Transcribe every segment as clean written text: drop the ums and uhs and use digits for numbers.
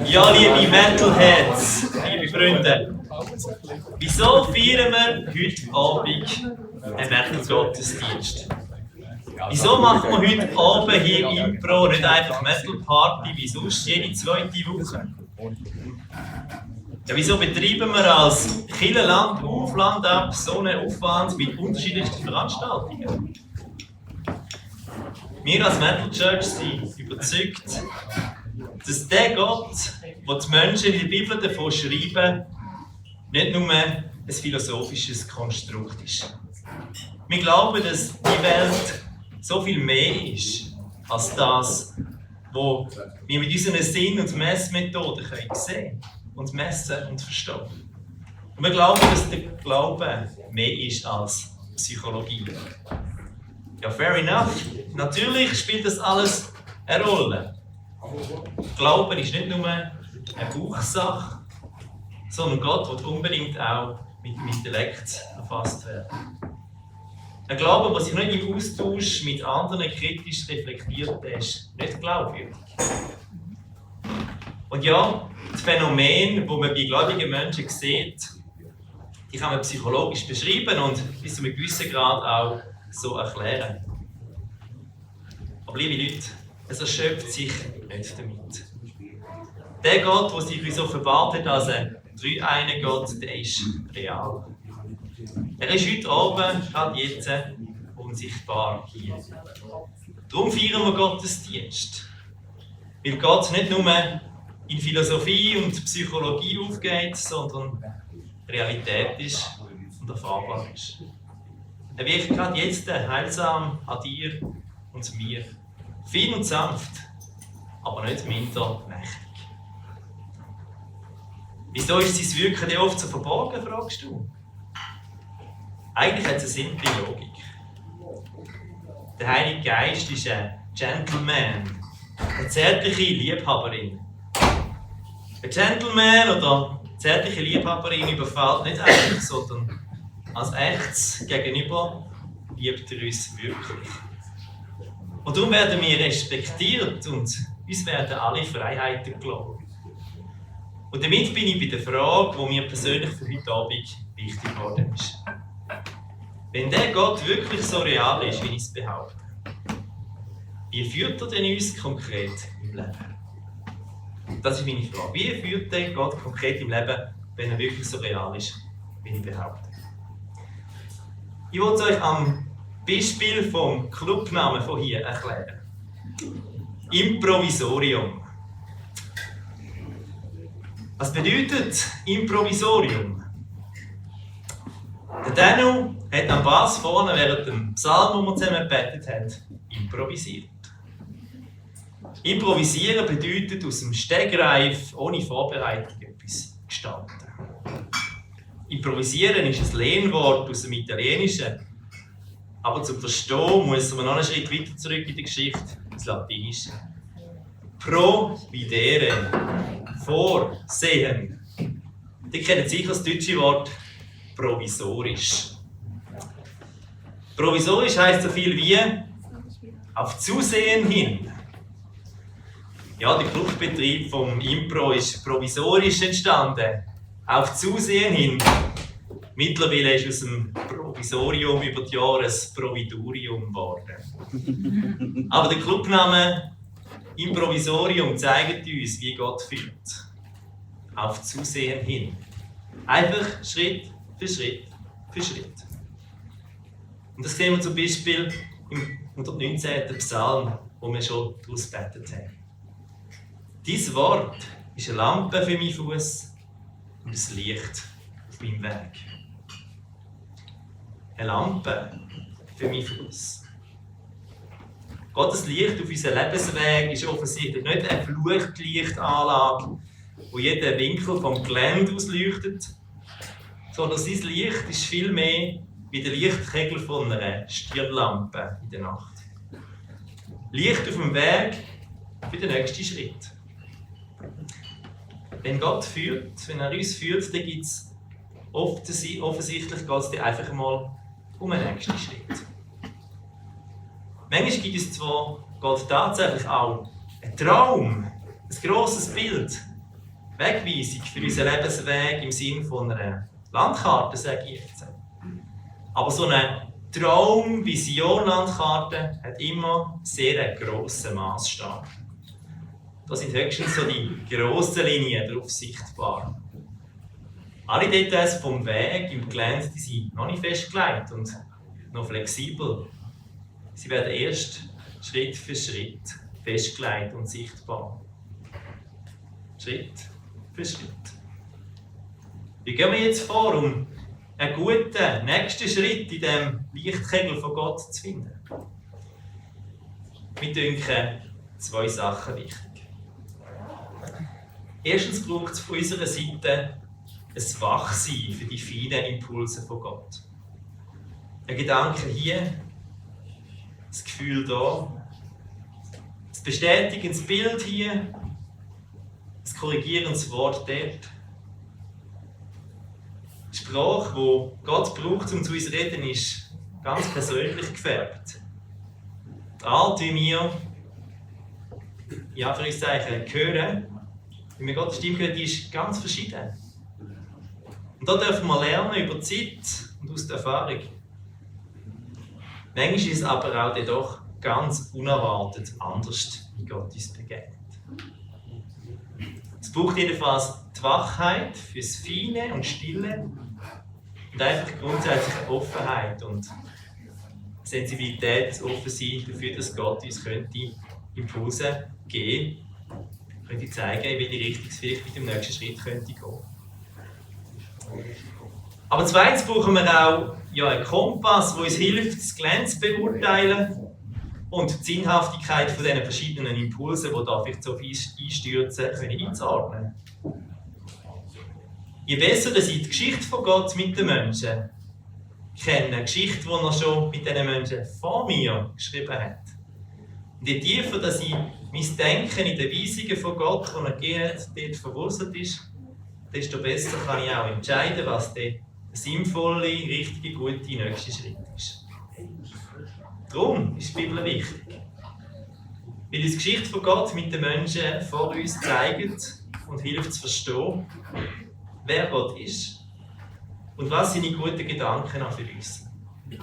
Ja, liebe Metalheads, liebe Freunde, wieso feiern wir heute Abend einen Metal-Gottesdienst? Wieso machen wir heute Abend hier Impro nicht einfach Metal-Party wie sonst jede zweite Woche? Ja, wieso betreiben wir als Kirche Land auf, Land ab so einen Aufwand mit unterschiedlichsten Veranstaltungen? Wir als Metal Church sind überzeugt, dass der Gott, der die Menschen in der Bibel davon schreiben, nicht nur ein philosophisches Konstrukt ist. Wir glauben, dass die Welt so viel mehr ist als das, was wir mit unseren Sinn- und Messmethoden sehen und messen und verstehen. Und wir glauben, dass der Glaube mehr ist als Psychologie. Ja, fair enough. Natürlich spielt das alles eine Rolle. Glauben ist nicht nur eine Bauchsache, sondern Gott will unbedingt auch mit dem Intellekt erfasst werden. Ein Glaube, der sich nicht im Austausch mit anderen kritisch reflektiert, ist nicht glaubwürdig. Und ja, das Phänomen, das man bei gläubigen Menschen sieht, die kann man psychologisch beschreiben und bis zu einem gewissen Grad auch so erklären. Aber liebe Leute, es erschöpft sich nicht damit. Der Gott, der sich uns offenbart hat als ein dreieiner Gott, der ist real. Er ist heute Abend, gerade jetzt, unsichtbar hier. Darum feiern wir Gottesdienst. Weil Gott nicht nur in Philosophie und Psychologie aufgeht, sondern Realität ist und erfahrbar ist. Er wirkt gerade jetzt heilsam an dir und mir. Fein und sanft, aber nicht minder mächtig. Wieso ist sein Wirken denn oft so verborgen, fragst du? Eigentlich hat es eine simple Logik. Der Heilige Geist ist ein Gentleman, eine zärtliche Liebhaberin. Ein Gentleman oder eine zärtliche Liebhaberin überfällt nicht einfach, sondern als echtes Gegenüber liebt er uns wirklich. Und darum werden wir respektiert und uns werden alle Freiheiten gelassen. Und damit bin ich bei der Frage, die mir persönlich für heute Abend wichtig geworden ist. Wenn der Gott wirklich so real ist, wie ich es behaupte, wie führt er denn uns konkret im Leben? Das ist meine Frage. Wie führt der Gott konkret im Leben, wenn er wirklich so real ist, wie ich behaupte? Ich will es euch am Beispiel vom Clubnamen von hier erklären. Improvisorium. Was bedeutet Improvisorium? Der Danu hat am Bass vorne während dem Psalm, den wir zusammen gebetet haben, improvisiert. Improvisieren bedeutet aus dem Stegreif, ohne Vorbereitung etwas gestalten. Improvisieren ist ein Lehnwort aus dem Italienischen. Aber zum Verstehen muss man noch einen Schritt weiter zurück in die Geschichte, ins Latinische. Providere, vorsehen. Die kennen sicher das deutsche Wort provisorisch. Provisorisch heisst so viel wie auf Zusehen hin. Ja, der Clubbetrieb vom Impro ist provisorisch entstanden. Auf Zusehen hin. Mittlerweile ist aus dem Provisorium über die Jahre ein Providurium geworden. Aber der Clubname Improvisorium zeigt uns, wie Gott führt. Auf Zusehen hin. Einfach Schritt für Schritt für Schritt. Und das sehen wir zum Beispiel im 119. Psalm, wo wir schon daraus gebetet haben. Dieses Wort ist eine Lampe für meinen Fuß und ein Licht auf meinem Weg. Eine Lampe für meinen Fuß. Gottes Licht auf unserem Lebensweg ist offensichtlich nicht eine Flutlichtanlage, wo jeder Winkel vom Gelände ausleuchtet, sondern sein Licht ist viel mehr wie der Lichtkegel von einer Stirnlampe in der Nacht. Licht auf dem Weg für den nächsten Schritt. Wenn Gott führt, wenn er uns führt, dann gibt es offensichtlich geht einfach mal um einen nächsten Schritt. Manchmal gibt es zwar Gott tatsächlich auch einen Traum, ein grosses Bild, Wegweisung für unseren Lebensweg im Sinne von einer Landkarte, sage ich jetzt. Aber so eine Traum-, Vision-Landkarte hat immer sehr einen grossen Massstab. Da sind höchstens so die grossen Linien drauf sichtbar. Alle Details vom Weg im Gelände die sind noch nicht festgelegt und noch flexibel. Sie werden erst Schritt für Schritt festgelegt und sichtbar. Schritt für Schritt. Wie gehen wir jetzt vor, um einen guten nächsten Schritt in diesem Lichtkegel von Gott zu finden? Mir denken 2 Sachen wichtig. Erstens braucht es von unserer Seite ein Wachsein für die feinen Impulse von Gott. Ein Gedanke hier, das Gefühl da, das bestätigendes Bild hier, das korrigierendes Wort dort. Die Sprache, die Gott braucht, um zu uns zu reden, ist ganz persönlich gefärbt. Die Art, wie wir in Anführungszeichen hören, wie wir Gottes Stimme hören, die ist ganz verschieden. Und da dürfen wir lernen über die Zeit und aus der Erfahrung. Manchmal ist es aber auch doch ganz unerwartet anders, wie Gott uns begegnet. Es braucht jedenfalls die Wachheit fürs Feine und Stille und einfach grundsätzlich eine Offenheit und Sensibilität, das Offensein dafür, dass Gott uns Impulse geben könnte zeigen, in welche Richtung es vielleicht mit dem nächsten Schritt könnte gehen. Aber zweitens brauchen wir auch einen Kompass, der uns hilft, das Gelände zu beurteilen und die Sinnhaftigkeit von diesen verschiedenen Impulsen, die da vielleicht so einstürzen, einzuordnen. Je besser dass ich die Geschichte von Gott mit den Menschen kenne, eine Geschichte, die er schon mit den Menschen vor mir geschrieben hat, und je tiefer dass ich mein Denken in den Weisungen von Gott, die er gegeben hat, dort verwurzelt ist, desto besser kann ich auch entscheiden, was der sinnvolle, richtige, gute nächste Schritt ist. Darum ist die Bibel wichtig. Weil uns die Geschichte von Gott mit den Menschen vor uns zeigt und hilft zu verstehen, wer Gott ist und was seine guten Gedanken auch für uns sind.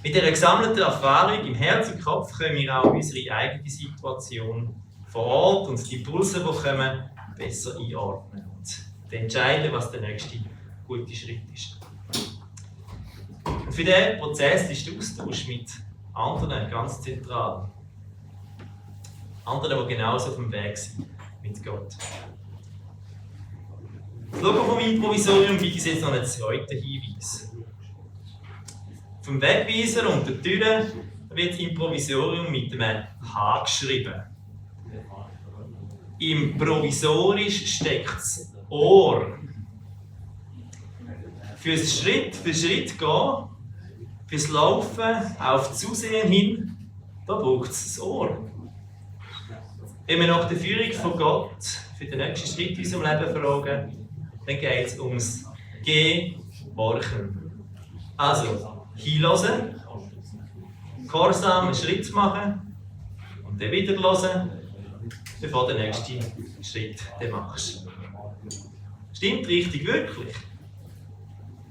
Mit dieser gesammelten Erfahrung im Herz und Kopf können wir auch unsere eigene Situation vor Ort und die Impulse, die kommen, besser einordnen und entscheiden, was der nächste gute Schritt ist. Und für diesen Prozess ist der Austausch mit anderen ganz zentral. Anderen, die genauso auf dem Weg sind mit Gott. Das Logo vom Improvisorium gibt es jetzt noch einen zweiten Hinweis. Vom Wegweiser und der Tür wird das Improvisorium mit einem H geschrieben. Im Provisorisch steckt das Ohr. Fürs Schritt für Schritt gehen, fürs Laufen, auf Zusehen hin, da braucht es das Ohr. Wenn wir nach der Führung von Gott für den nächsten Schritt in unserem Leben fragen, dann geht es ums Gehorchen. Also, hinhören, gehorsam einen Schritt machen und dann wieder hören, bevor du den nächsten Schritt machst. Stimmt richtig, wirklich?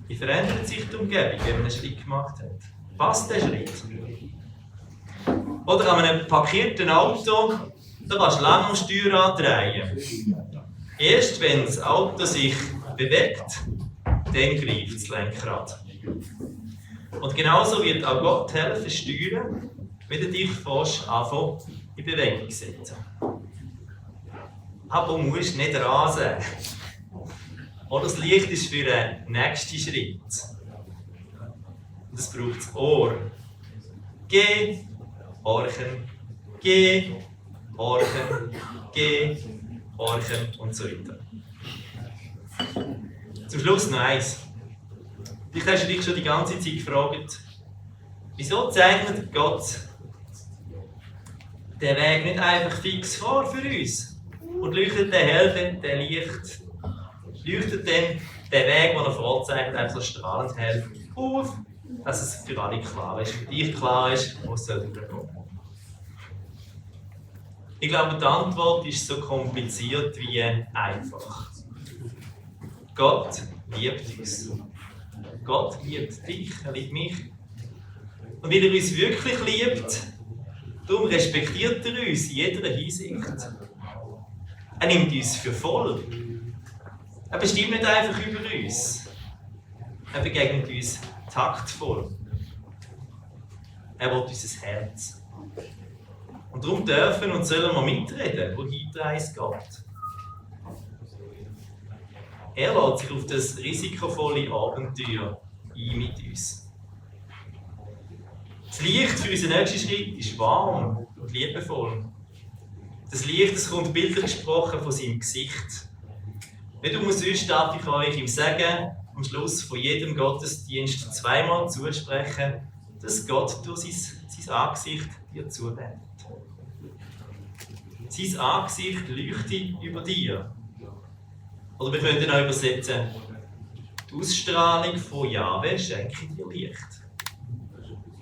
Wie verändert sich die Umgebung, wenn man einen Schritt gemacht hat? Passt der Schritt? Oder an einem parkierten Auto, da kannst du lange am Steuerrad drehen. Erst wenn das Auto sich bewegt, dann greift das Lenkrad. Und genauso wird auch Gott helfen, steuern, wenn du dich fast anfangen in Bewegung setzen. Aber du musst nicht rasen. Oder das Licht ist für den nächsten Schritt. Und es braucht das Ohr. Geh, horchen, geh, horchen, geh, horchen und so weiter. Zum Schluss noch eins. Vielleicht hast du dich schon die ganze Zeit gefragt, wieso zeichnet Gott den Weg nicht einfach fix vor für uns? Und leuchtet der hell, der Licht, leuchtet dann der Weg, den er vorzeichnet, einfach so strahlend hell auf, dass es für alle klar ist, für dich klar ist, wo es durchgehen soll. Ich glaube, die Antwort ist so kompliziert wie einfach. Gott liebt uns. Gott liebt dich, er liebt mich. Und weil er uns wirklich liebt, darum respektiert er uns in jeder Hinsicht. Er nimmt uns für voll. Er bestimmt nicht einfach über uns. Er begegnet uns taktvoll. Er will unser Herz. Und darum dürfen und sollen wir mitreden, wohin die Reise geht. Er lädt sich auf das risikovolle Abenteuer ein mit uns. Das Licht für unseren nächsten Schritt ist warm und liebevoll. Das Licht, das kommt bildlich gesprochen von seinem Gesicht. Nicht umsonst darf ich euch im Segen am Schluss von jedem Gottesdienst zweimal zusprechen, dass Gott durch sein Angesicht dir zuwendet. Sein Angesicht leuchtet über dir. Oder wir können auch übersetzen, die Ausstrahlung von Jahwe schenkt dir Licht.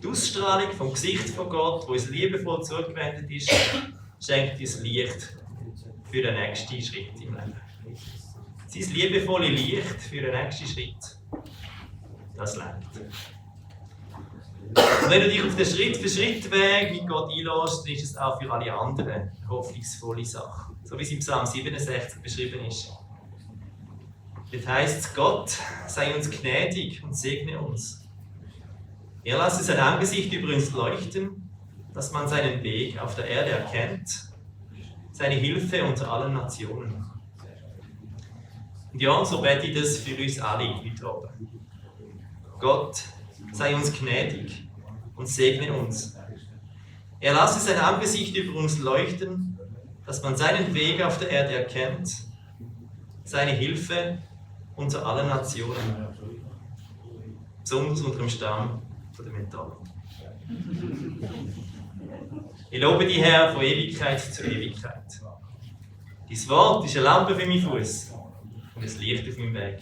Die Ausstrahlung vom Gesicht von Gott, das uns liebevoll zugewendet ist, schenkt uns Licht für den nächsten Schritt im Leben. Sein liebevolle Licht für den nächsten Schritt, das lenkt. Und wenn du dich auf den Schritt-für-Schritt-Weg mit Gott einlässt, dann ist es auch für alle anderen eine hoffnungsvolle Sache. So wie es im Psalm 67 beschrieben ist. Dort heisst es, Gott sei uns gnädig und segne uns. Er lasse sein Angesicht über uns leuchten, dass man seinen Weg auf der Erde erkennt, seine Hilfe unter allen Nationen. Und ja, so bete ich das für uns alle heute oben. Gott sei uns gnädig und segne uns. Er lasse sein Angesicht über uns leuchten, dass man seinen Weg auf der Erde erkennt, seine Hilfe unter allen Nationen, besonders unter dem Stamm der Metall. Ich lobe dich, Herr, von Ewigkeit zu Ewigkeit. Dein Wort ist eine Lampe für meinen Fuß und ein Licht auf meinem Weg.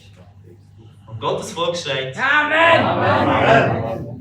Und Gottes Volk schreit: Amen! Amen!